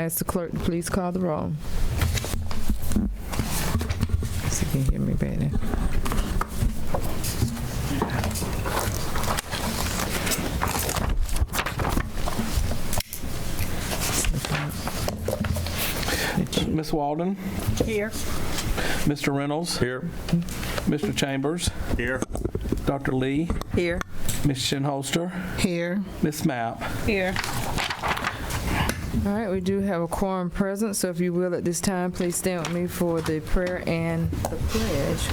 ask the clerk to please call the roll. See if you can hear me better. Ms. Walden? Here. Mr. Reynolds? Here. Mr. Chambers? Here. Dr. Lee? Here. Ms. Shinholster? Here. Ms. Mapp? Here. All right, we do have a quorum present, so if you will at this time, please stand with me for the prayer and the pledge.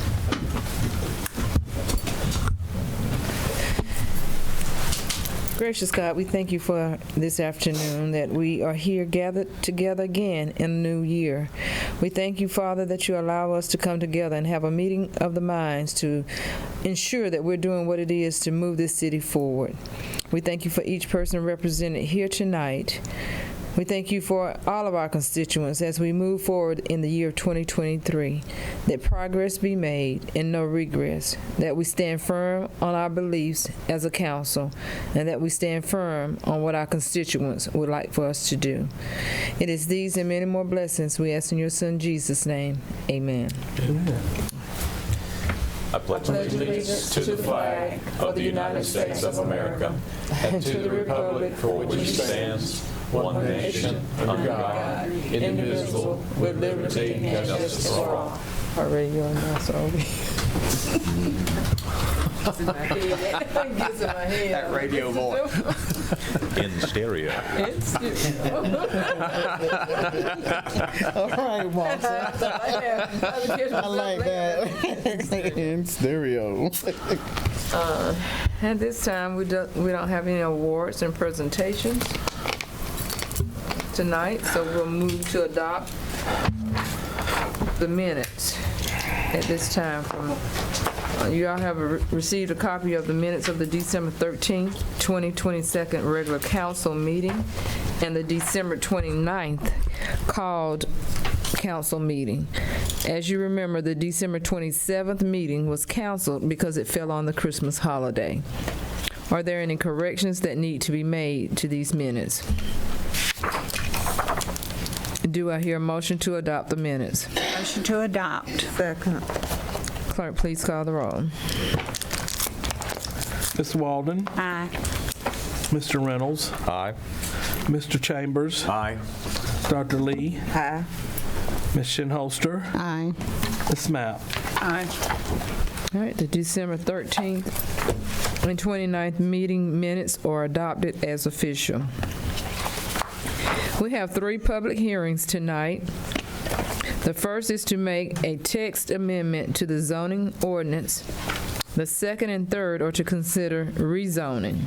Gracious God, we thank you for this afternoon that we are here gathered together again in a new year. We thank you, Father, that you allow us to come together and have a meeting of the minds to ensure that we're doing what it is to move this city forward. We thank you for each person represented here tonight. We thank you for all of our constituents as we move forward in the year of 2023, that progress be made and no regrets, that we stand firm on our beliefs as a council, and that we stand firm on what our constituents would like for us to do. It is these and many more blessings we ask in your Son Jesus' name. Amen. Amen. I pledge allegiance to the flag of the United States of America and to the republic for which it stands, one nation, under God, indivisible, with liberty and justice for all. Our radio announcer over here. That radio voice. In stereo. All right, boss. I like that. In stereo. At this time, we don't have any awards and presentations tonight, so we'll move to adopt the minutes at this time. You all have received a copy of the minutes of the December 13th, 2022 regular council meeting and the December 29th called council meeting. As you remember, the December 27th meeting was canceled because it fell on the Christmas holiday. Are there any corrections that need to be made to these minutes? Do I hear a motion to adopt the minutes? Motion to adopt. Second. Clerk, please call the roll. Ms. Walden? Aye. Mr. Reynolds? Aye. Mr. Chambers? Aye. Dr. Lee? Aye. Ms. Shinholster? Aye. Ms. Mapp? Aye. All right, the December 13th and 29th meeting minutes are adopted as official. We have 3 public hearings tonight. The first is to make a text amendment to the zoning ordinance. The second and third are to consider rezoning.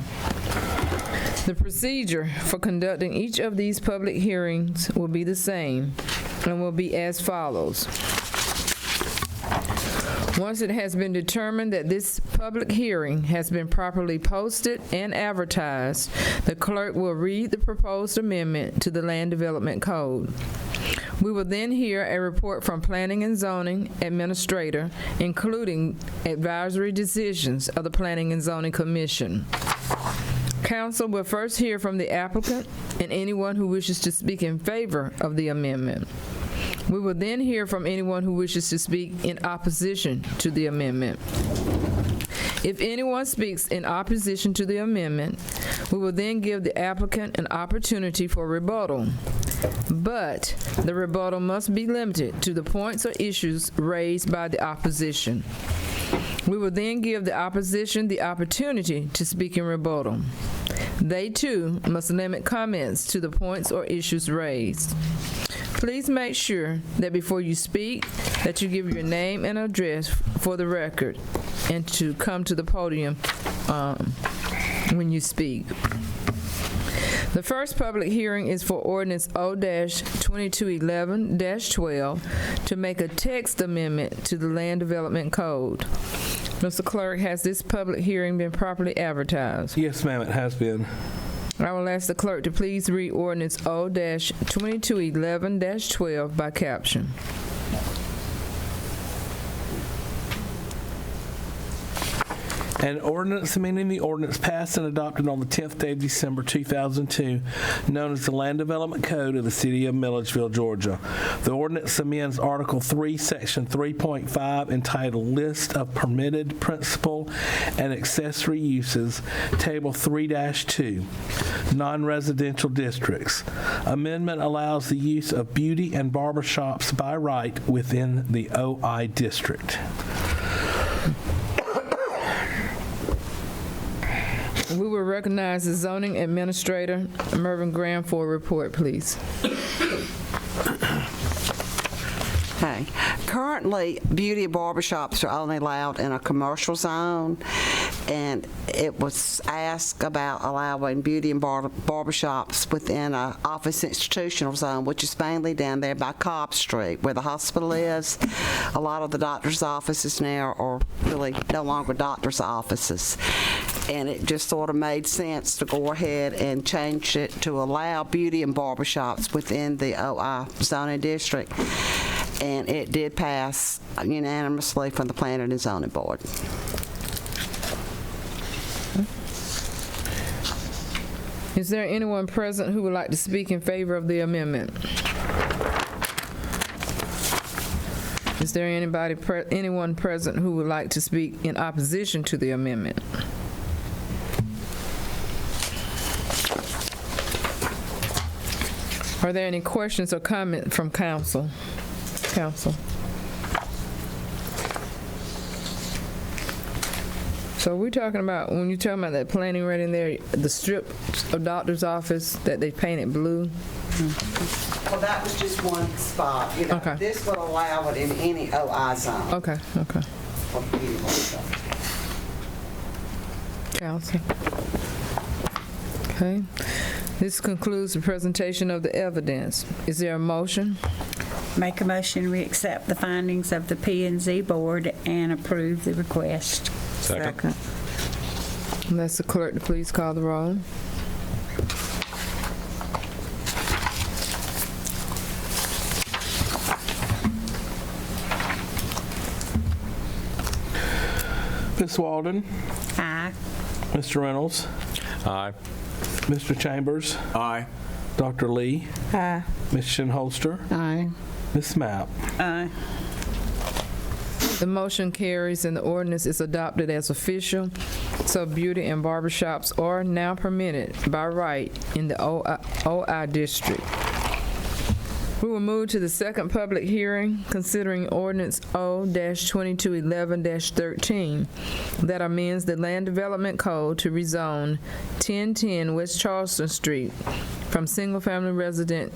The procedure for conducting each of these public hearings will be the same and will be as follows. Once it has been determined that this public hearing has been properly posted and advertised, the clerk will read the proposed amendment to the Land Development Code. We will then hear a report from Planning and Zoning Administrator, including advisory decisions of the Planning and Zoning Commission. Council will first hear from the applicant and anyone who wishes to speak in favor of the amendment. We will then hear from anyone who wishes to speak in opposition to the amendment. If anyone speaks in opposition to the amendment, we will then give the applicant an opportunity for rebuttal. But the rebuttal must be limited to the points or issues raised by the opposition. We will then give the opposition the opportunity to speak in rebuttal. They, too, must limit comments to the points or issues raised. Please make sure that before you speak, that you give your name and address for the record and to come to the podium when you speak. The first public hearing is for ordinance O-2211-12 to make a text amendment to the Land Development Code. Mr. Clerk, has this public hearing been properly advertised? Yes, ma'am, it has been. I will ask the clerk to please read ordinance O-2211-12 by caption. An ordinance amending the ordinance passed and adopted on the 10th day of December 2002, known as the Land Development Code of the City of Milledgeville, Georgia. The ordinance amends Article 3, Section 3.5, entitled List of Permitted Principal and Accessory Uses, Table 3-2, Non-Residential Districts. Amendment allows the use of beauty and barber shops by right within the OI district. We will recognize the zoning administrator, Mervyn Graham, for a report, please. Okay. Currently, beauty and barbershops are only allowed in a commercial zone, and it was asked about allowing beauty and barbershops within an office institutional zone, which is mainly down there by Cobb Street, where the hospital is. A lot of the doctor's offices now are really no longer doctor's offices, and it just sort of made sense to go ahead and change it to allow beauty and barbershops within the OI zoning district. And it did pass unanimously from the Planning and Zoning Board. Is there anyone present who would like to speak in favor of the amendment? Is there anyone present who would like to speak in opposition to the amendment? Are there any questions or comments from council? So we're talking about, when you're talking about that planning right in there, the strip of doctor's office that they painted blue? Well, that was just one spot. Okay. This would allow it in any OI zone. Okay. For beauty and barbershop. Council. Okay. This concludes the presentation of the evidence. Is there a motion? Make a motion, we accept the findings of the P&Z Board and approve the request. Second. Unless the clerk to please call the roll. Ms. Walden, Aye. Mr. Reynolds, Aye. Mr. Chambers, Aye. Dr. Lee, Aye. Ms. Shinholster, Aye. Ms. Mapp. Aye. The motion carries and the ordinance is adopted as official. So beauty and barbershops are now permitted by right in the OI district. We will move to the second public hearing considering ordinance O-2211-13 that amends the Land Development Code to rezone 1010 West Charleston Street from single-family resident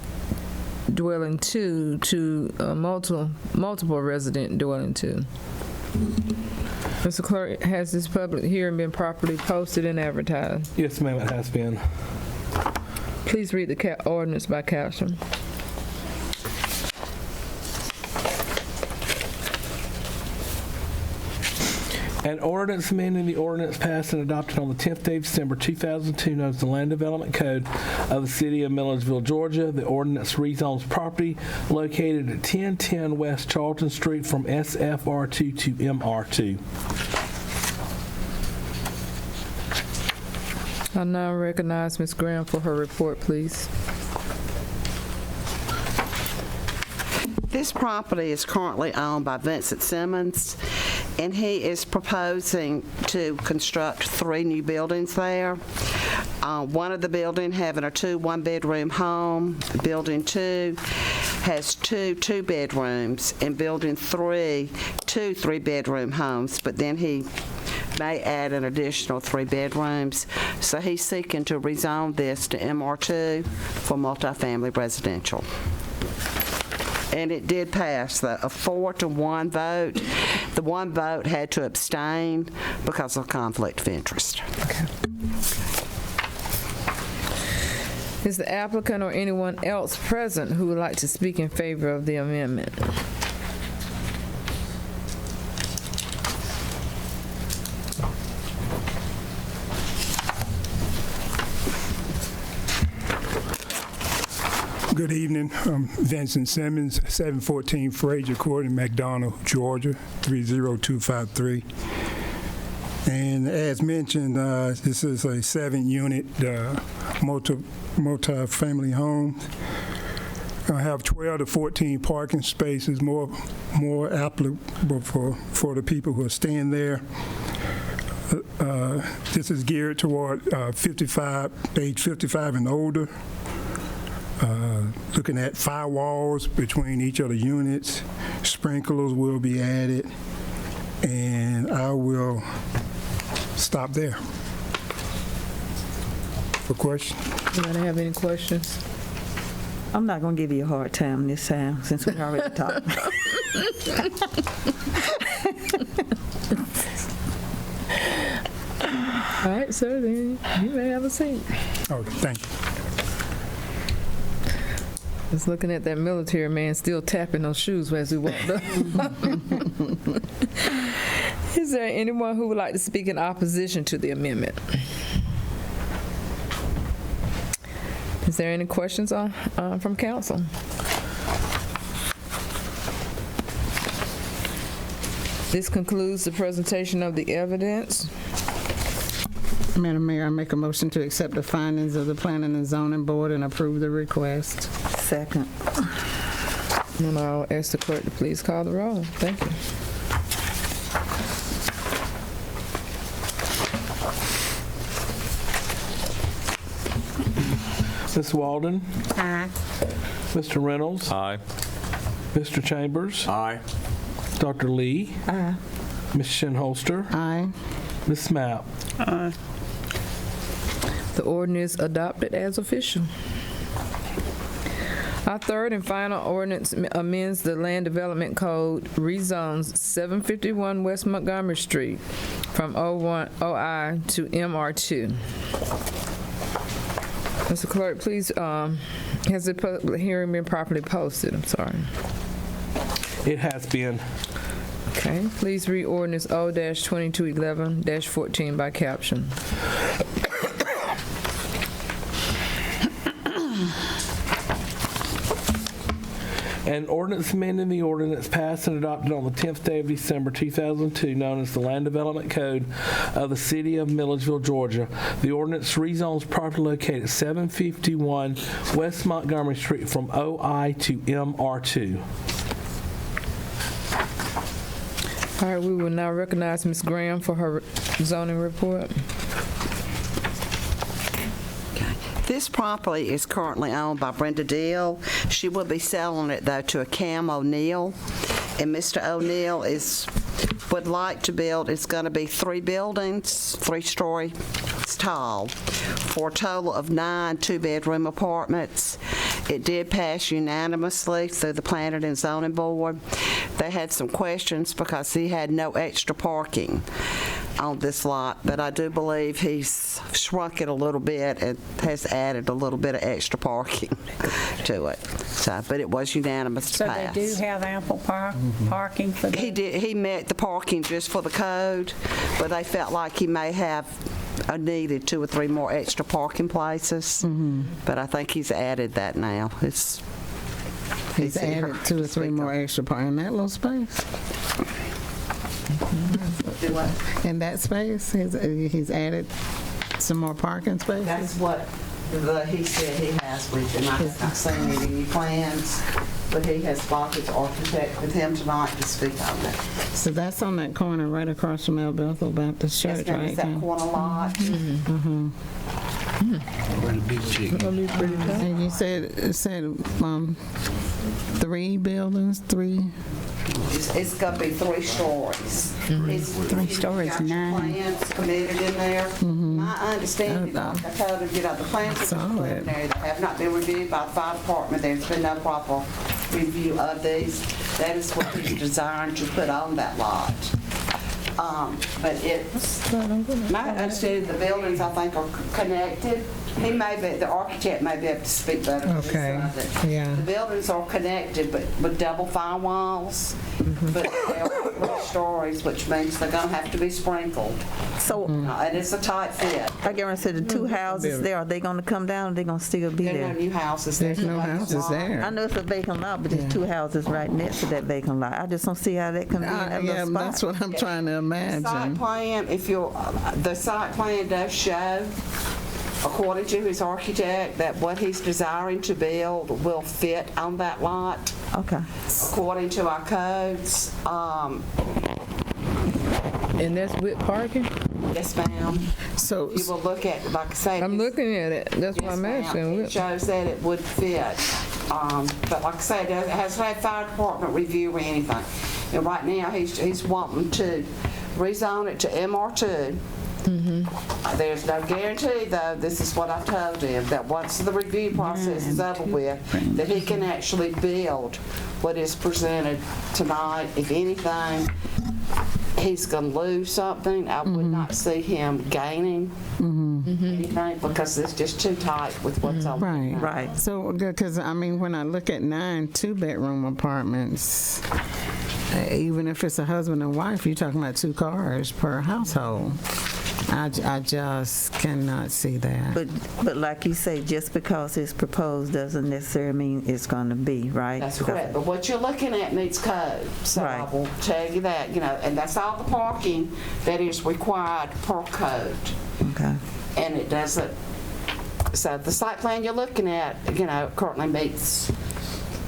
dwelling 2 to multiple resident dwelling 2. Mr. Clerk, has this public hearing been properly posted and advertised? Yes, ma'am, it has been. Please read the ordinance by caption. An ordinance amending the ordinance passed and adopted on the 10th day of December 2002, known as the Land Development Code of the City of Milledgeville, Georgia. The ordinance rezones property located at 1010 West Charlton Street from SFR2 to MR2. I now recognize Ms. Graham for her report, please. This property is currently owned by Vincent Simmons, and he is proposing to construct 3 new buildings there. One of the buildings having a 2 one-bedroom home. Building 2 has 2 two-bedrooms, and Building 3, 2 three-bedroom homes, but then he may add an additional 3 bedrooms. So he's seeking to rezone this to MR2 for multifamily residential. And it did pass, a 4-to-1 vote. The one vote had to abstain because of conflict of interest. Okay. Is the applicant or anyone else present who would like to speak in favor of the amendment? Good evening. I'm Vincent Simmons, 714 Frazier Court in McDonough, Georgia, 30253. And as mentioned, this is a 7-unit multi-family home. I have 12 to 14 parking spaces, more applicable for the people who are staying there. This is geared toward age 55 and older. Looking at firewalls between each of the units. Sprinklers will be added. And I will stop there. For questions? Anybody have any questions? I'm not going to give you a hard time this time since we already talked. All right, sir, then you may have a seat. Okay, thank you. Just looking at that military man still tapping those shoes as we walked up. Is there anyone who would like to speak in opposition to the amendment? Is there any questions from council? This concludes the presentation of the evidence. Madam Mayor, I make a motion to accept the findings of the Planning and Zoning Board and approve the request. Second. And I'll ask the clerk to please call the roll. Thank you. Ms. Walden? Aye. Mr. Reynolds? Aye. Mr. Chambers? Aye. Dr. Lee? Aye. Ms. Shinholster? Aye. Ms. Mapp? The ordinance adopted as official. Our third and final ordinance amends the Land Development Code, rezones 751 West Montgomery Street from OI to MR2. Mr. Clerk, please, has the public hearing been properly posted? I'm sorry. It has been. Okay, please read ordinance O-2211-14 by caption. An ordinance amending the ordinance passed and adopted on the 10th day of December 2002, known as the Land Development Code of the City of Milledgeville, Georgia. The ordinance rezones property located at 751 West Montgomery Street from OI to MR2. All right, we will now recognize Ms. Graham for her zoning report. This property is currently owned by Brenda Deal. She will be selling it, though, to a Cam O'Neill. And Mr. O'Neill would like to build, it's going to be 3 buildings, 3-story tall, for a total of 9 2-bedroom apartments. It did pass unanimously through the Planning and Zoning Board. They had some questions because he had no extra parking on this lot, but I do believe he's shrunk it a little bit and has added a little bit of extra parking to it. So, but it was unanimous to So pass. they do have ample parking for the... He met the parking just for the code, but they felt like he may have needed 2 or 3 more extra parking places. But I think he's added that now. He's here added 2 or 3 more extra parking in that little space. In that space, he's added some more parking spaces. That's what he said he has with him. I have not seen any new plans, but he has brought his architect with him tonight to speak on it. So that's on that corner right across from El Bethel Baptist Church, Yes, right? that corner lot. And you said 3 buildings, 3? It's going to be 3 stories. 3 stories, 9. Plans committed in there. My understanding, like I told him, the plans are preliminary. They have not been reviewed by the fire department. There's been no proper review of these. That is what he's designed to put on that lot. But it's, my understanding, the buildings, I think, are connected. The architect may be able to speak better to this Okay, subject. yeah. The buildings are connected, but with double firewalls. But they're stories, which means they're going to have to be sprinkled. So, And it's a tight fit. I guarantee the two houses there, are they gonna come down, or they gonna still be There are no there? new houses. There's There's no houses I there. know it's a vacant lot, but there's two houses right next to that vacant lot. I just don't see how that can be in that Yeah, little that's spot. what I'm trying to The site imagine. plan, the site plan does show, according to his architect, that what he's desiring to build will fit on that lot, Okay. according to our codes. And that's with parking? Yes, ma'am. So, You will look at, like I said. I'm looking at it. That's what Yes, I'm ma'am. asking. It shows that it would fit. But like I said, it hasn't had fire department review or anything. And right now, he's wanting to rezone it to MR2. There's no guarantee, though, this is what I've told him, that once the review process is over with, that he can actually build what is presented tonight. If anything, he's going to lose something. I would not see him gaining anything because it's just too tight with what's on. right. Right. So, because, I mean, when I look at 9 two-bedroom apartments, even if it's a husband and wife, you're talking about 2 cars per household. I just cannot see that. But like you say, just because it's proposed doesn't necessarily mean it's gonna be, right? That's correct, but what you're looking at needs code, so I Right. will tell you that, and that's all the parking that is required per code. Okay. And it doesn't, so the site plan you're looking at, currently meets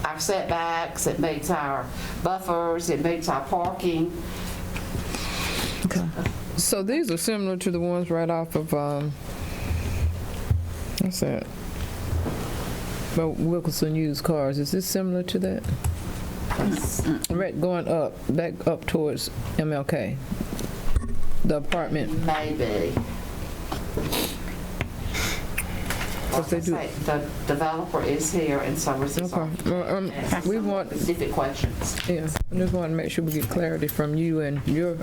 our setbacks, it meets our buffers, it meets our parking. Okay. So these are similar to the ones right off of, what's that? Well, Wilkinson Used Cars. Is this similar to that? Right, going up, back up towards MLK. The apartment. Maybe. What they Like I do- say, the developer is here and so is his Okay. architect. We want, Specific questions. yeah, I just want to make sure we get clarity from you and your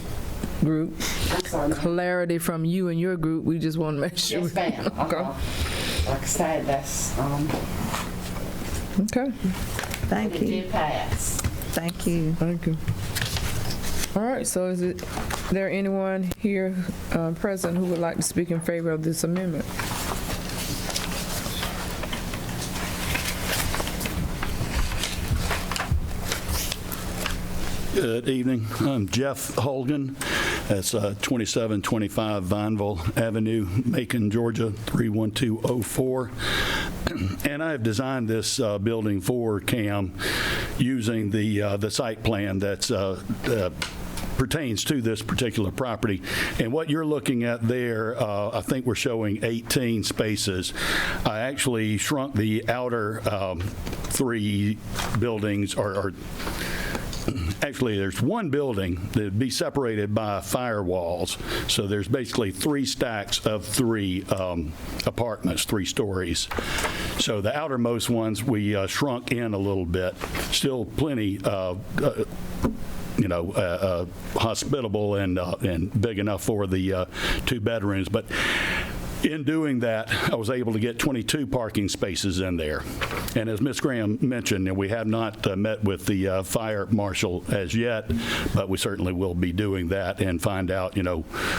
group. I'm sorry. Clarity from you and your group. We just want to make sure. Yes, ma'am. Okay. Like I said, that's, Okay. Thank it you. did pass. Thank you. Thank you. All right, so is there anyone here present who would like to speak in favor of this amendment? Good evening. I'm Jeff Holgan. That's 2725 Vineville Avenue, Macon, Georgia, 31204. And I've designed this building for CAM using the site plan that's pertains to this particular property. And what you're looking at there, I think we're showing 18 spaces. I actually shrunk the outer 3 buildings, or actually, there's one building that'd be separated by firewalls. So there's basically 3 stacks of 3 apartments, 3 stories. So the outermost ones we shrunk in a little bit. Still plenty hospitable and big enough for the 2 bedrooms. But in doing that, I was able to get 22 parking spaces in there. And as Ms. Graham mentioned, we have not met with the fire marshal as yet, but we certainly will be doing that and find out,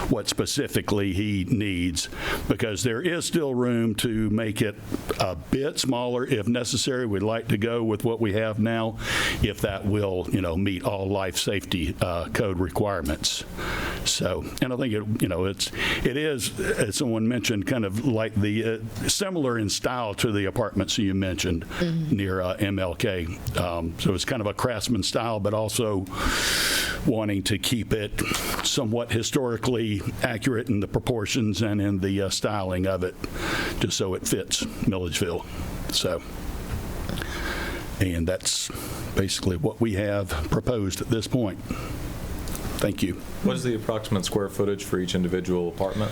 what specifically he needs, because there is still room to make it a bit smaller if necessary. We'd like to go with what we have now, if that will, meet all life safety code requirements. So, and I think it is, as someone mentioned, kind of like the similar in style to the apartments you mentioned near MLK. So it's kind of a craftsman style, but also wanting to keep it somewhat historically accurate in the proportions and in the styling of it, just so it fits Milledgeville. So, and that's basically what we have proposed at this point. Thank you. What is the approximate square footage for each individual apartment?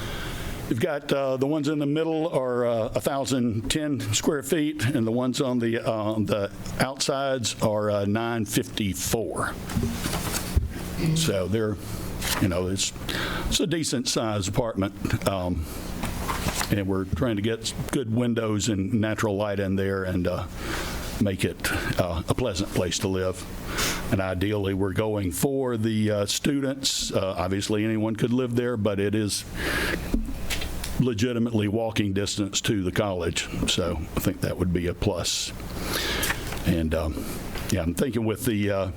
You've got the ones in the middle are 1,010 square feet, and the ones on the outsides are 954. So they're, it's a decent sized apartment, and we're trying to get good windows and natural light in there, and make it a pleasant place to live. And ideally, we're going for the students. Obviously, anyone could live there, but it is legitimately walking distance to the college. So I think that would be a plus. And yeah, I'm thinking with the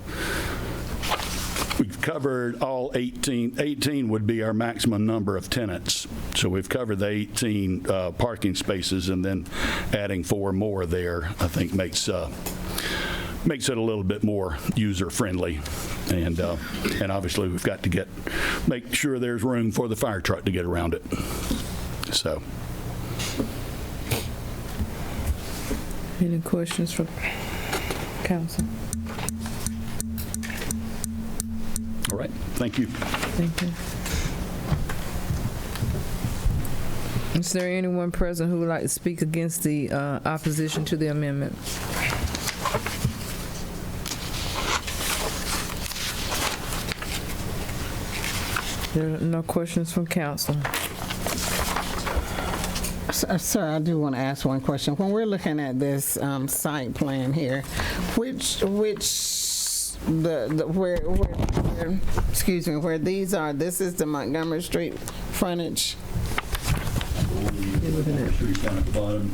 we've covered all 18. 18 would be our maximum number of tenants. So we've covered the 18 parking spaces, and then adding 4 more there, I think makes it a little bit more user-friendly. And obviously, we've got to make sure there's room for the fire truck to get around it. So. Any questions from council? All right, thank you. Thank you. Is there anyone present who would like to speak against the opposition to the amendment? There are no questions from council. Sir, I do want to ask one question. When we're looking at this site plan here, where these are, this is the Montgomery Street frontage? Street down at the bottom.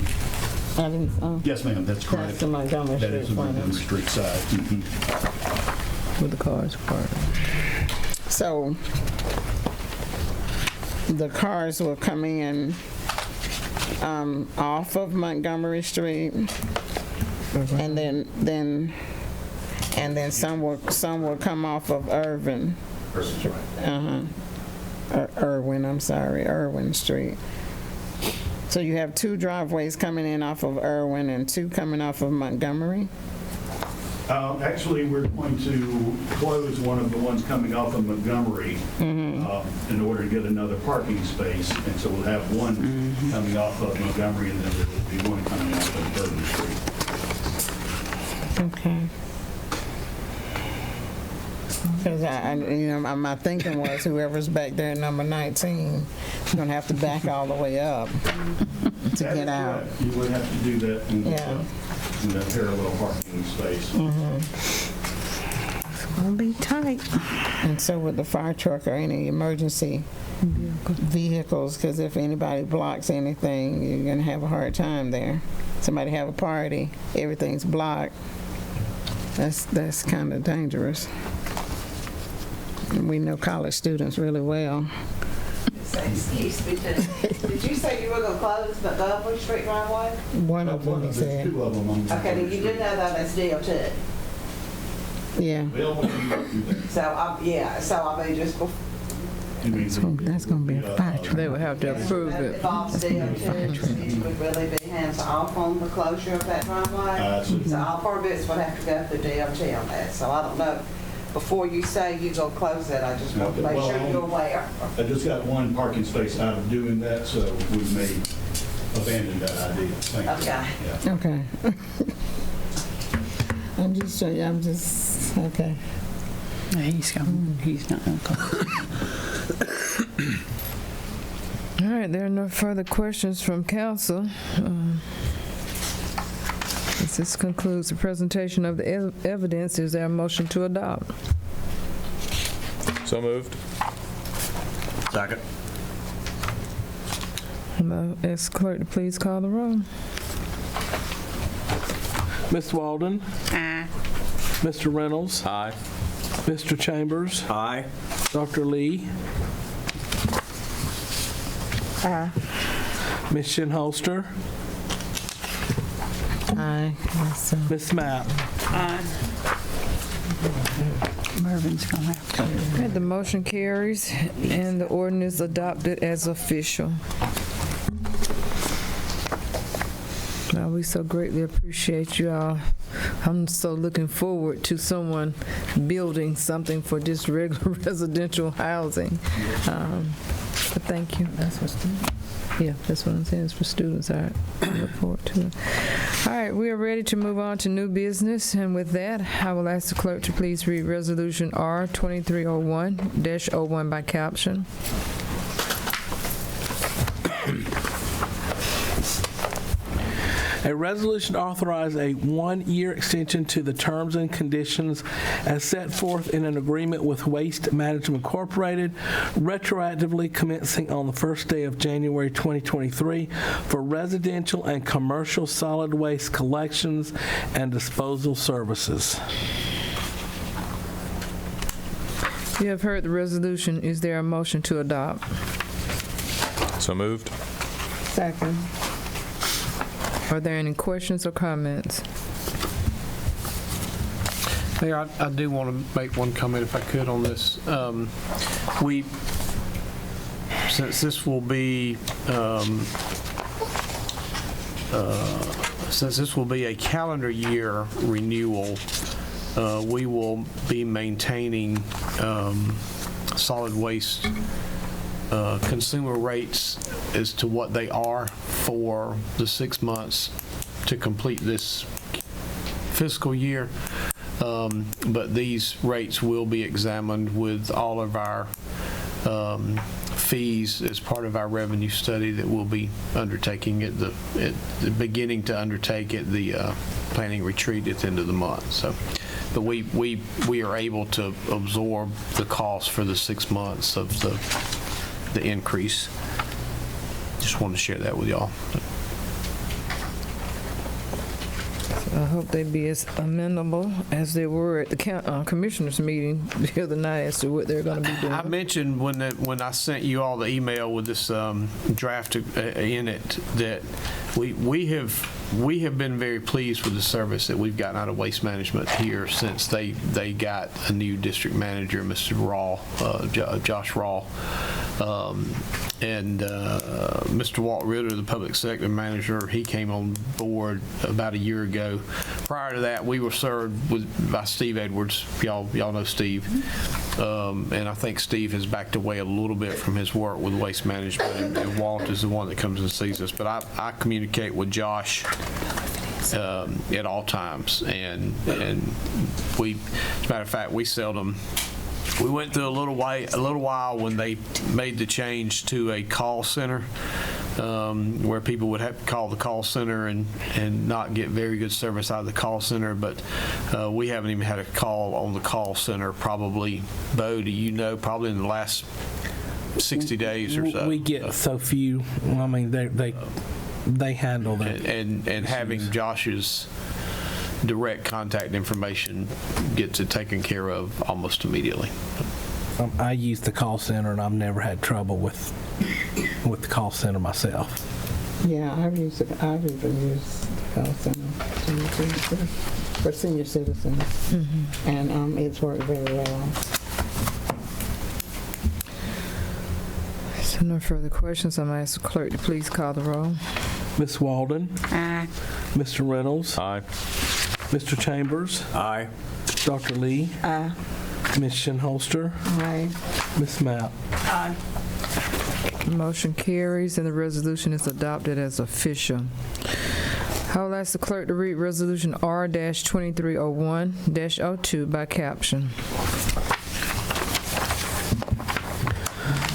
Yes, ma'am, that's correct. That's the Montgomery That is Street the Montgomery frontage. Street side. Mhm. With the cars parked. So the cars will come in off of Montgomery Street, and then some will come off of Irvin. Irwin Street. So you have 2 driveways coming in off of Irwin and 2 coming off of Montgomery? Actually, we're going to close one of the ones coming off of Montgomery in order to get another parking space. And so we'll have one coming off of Montgomery, and then there will be one coming off of Bourbon Street. Okay. Because my thinking was whoever's back there at number 19 is going to have to back all the way up to get out. Correct. You would have to do that in that parallel parking space. It's gonna be tight. And so with the fire truck or any emergency vehicles, because if anybody blocks anything, you're going to have a hard time there. Somebody have a party, everything's blocked. That's kind of dangerous. We know college students really well. Excuse me, did you say you were going to close Montgomery Street driveway? One of them, he said. 2 of them on the Okay, then you did know that that's DOT. Yeah. They'll want you to do that. So, I mean, just before. That's going to be a fire truck. They would have to approve it. Involves DOT, it would really be hands off on the closure of that driveway. So all permits would have to go through DOT on that. So I don't know, before you say you're going to close it, I just want to make sure you're aware. I just got one parking space out of doing that, so we may abandon that idea. Thank you. Okay. Yeah. Okay. I'm just, okay. No, he's not gonna go. All right, there are no further questions from council. This concludes the presentation of the evidence. Is there a motion to adopt? So moved. Second. I'm ask clerk to please call the roll. Ms. Walden? Aye. Mr. Reynolds? Aye. Mr. Chambers? Aye. Dr. Lee? Aye. Ms. Shinholster? Aye. Yes, sir. Ms. Mapp? Mervin's gonna have to. Okay, the motion carries and the ordinance adopted as official. Well, we so greatly appreciate you all. I'm so looking forward to someone building something for just regular residential housing. But thank you. That's what students. Yeah, that's what I'm saying. It's for students. I look forward to it. All right, we are ready to move on to new business, and with that, I will ask the clerk to please read Resolution R 2301-01 by caption. A resolution authorize a one-year extension to the terms and conditions as set forth in an agreement with Waste Management Incorporated, retroactively commencing on the first day of January 2023 for residential and commercial solid waste collections and disposal services. You have heard the resolution. Is there a motion to adopt? So moved. Second. Are there any questions or comments? Mayor, I do want to make one comment if I could on this. Since this will be a calendar year renewal, we will be maintaining solid waste consumer rates as to what they are for the 6 months to complete this fiscal year. But these rates will be examined with all of our fees as part of our revenue study that we'll be undertaking at the beginning to undertake at the planning retreat at the end of the month. So, but we are able to absorb the cost for the 6 months of the increase. Just wanted to share that with y'all. I hope they be as amenable as they were at the commissioners meeting the other night as to what they're going to be doing. I mentioned when I sent you all the email with this draft in it that we have been very pleased with the service that we've gotten out of Waste Management here since they got a new district manager, Mr. Josh Raw. And Mr. Walt Ritter, the public sector manager, he came on board about a year ago. Prior to that, we were served by Steve Edwards. Y'all know Steve. And I think Steve has backed away a little bit from his work with Waste Management, and Walt is the one that comes and sees us. But I communicate with Josh at all times, and we, as a matter of fact, we went through a little while when they made the change to a call center, where people would have to call the call center and not get very good service out of the call center. But we haven't even had a call on the call center probably, Bo, do you know, probably in the last 60 days or so. We get so few. I mean, they handle that. And having Josh's direct contact information gets it taken care of almost immediately. I use the call center, and I've never had trouble with the call center myself. Yeah, I've even used the call center for senior citizens, and it's worked very well. So no further questions. I'm going to ask the clerk to please call the roll. Ms. Walden? Aye. Mr. Reynolds? Aye. Mr. Chambers? Aye. Dr. Lee? Aye. Ms. Shinholster? Aye. Ms. Mapp? Aye. Motion carries and the resolution is adopted as official. I will ask the clerk to read Resolution R-2301-02 by caption.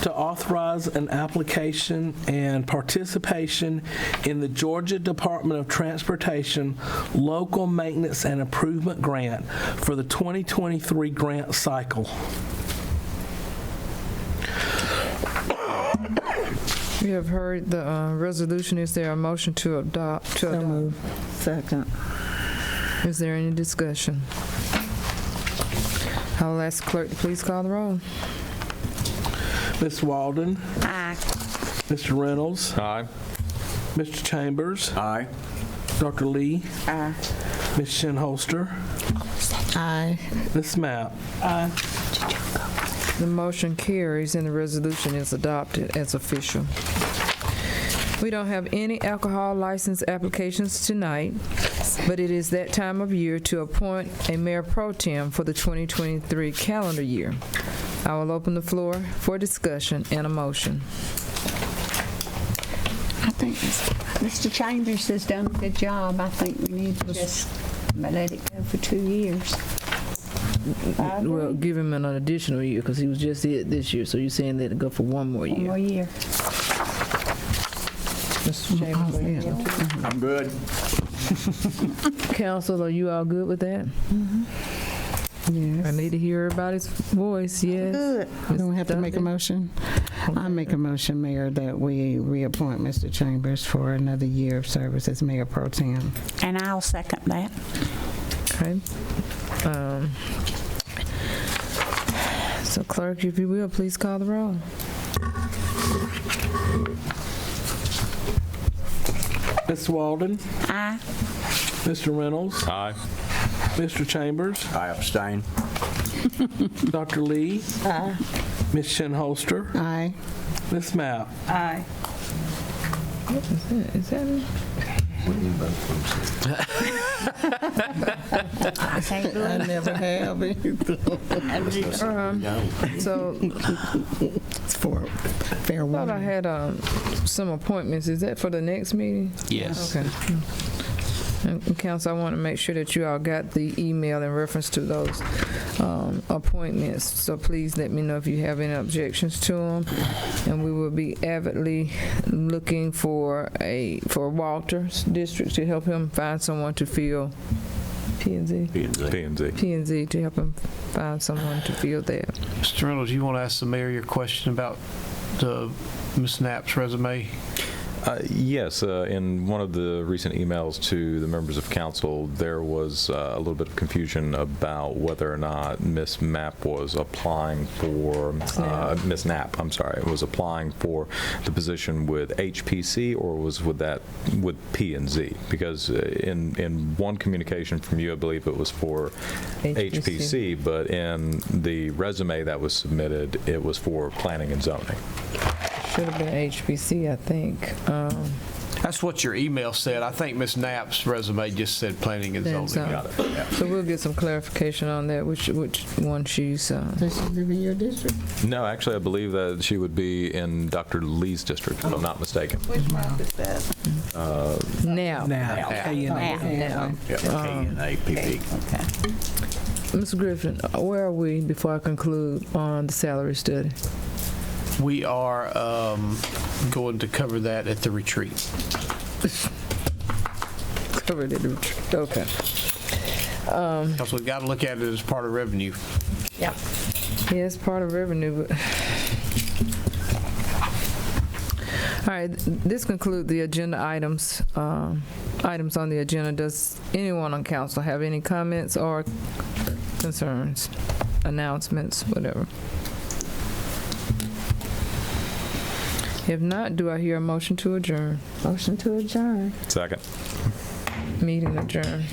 To authorize an application and participation in the Georgia Department of Transportation Local Maintenance and Improvement Grant for the 2023 grant cycle. You have heard the resolution. Is there a motion to adopt? So moved. Second. Is there any discussion? I will ask the clerk to please call the roll. Ms. Walden? Aye. Mr. Reynolds? Aye. Mr. Chambers? Aye. Dr. Lee? Aye. Ms. Shinholster? Aye. Ms. Mapp? Aye. The motion carries and the resolution is adopted as official. We don't have any alcohol license applications tonight, but it is that time of year to appoint a mayor pro tem for the 2023 calendar year. I will open the floor for discussion and a motion. I think Mr. Chambers has done a good job. I think we need to just let it go for 2 years. Well, give him an additional year because he was just here this year. So you're saying let it go for one more One year. more year. Mr. Mr. Chambers, are you yeah. going to? I'm good. Council, are you all good with that? I Yes. need to hear everybody's voice, yes. Good. Don't we have to make a Dudley? motion? I make a motion, Mayor, that we reappoint Mr. Chambers for another year of service as Mayor Pro Tem. And I'll second that. Okay. So clerk, if you will, please call the roll. Ms. Walden, Aye. Mr. Reynolds, Aye. Mr. Chambers, I abstain. Dr. Lee, Ms. Shinholster, Aye. Ms. Mapp. Aye. Is that it? I can't do I never have either. So, It's for fair I thought I warning. had some appointments. Is that for the next meeting? Yes. Okay. And Council, I want to make sure that you all got the email in reference to those appointments. So please let me know if you have any objections to them. And we will be avidly looking for Walter's district to help him find someone to fill P&Z. P&Z to help him find someone to fill that. Mr. Reynolds, you want to ask the mayor your question about Ms. Knapp's resume? Yes, in one of the recent emails to the members of council, there was a little bit of confusion about whether or not Ms. Knapp was applying for, Ms. Knapp, I'm sorry, was applying for the position with HPC or was with P&Z? Because in one communication from you, I believe it was for HPC, but in the resume that was submitted, it was for planning and zoning. Should have been HBC, I think. That's what your email said. I think Ms. Knapp's resume just said planning and That's zoning. all. So we'll get some clarification on that, which one she's. Does she live in your district? No, actually, I believe that she would be in Dr. Lee's district, if I'm not mistaken. Which month is that? Now. Now. Mr. Griffin, where are we before I conclude on the salary study? We are going to cover that at the retreat. Covered it. Okay. Because we've got to look at it as part of revenue. Yeah, it's part of revenue, but. All right, this concludes the agenda items on the agenda. Does anyone on council have any comments or concerns, announcements, whatever? If not, do I hear a motion to adjourn? Motion to adjourn. Second. Meeting adjourned.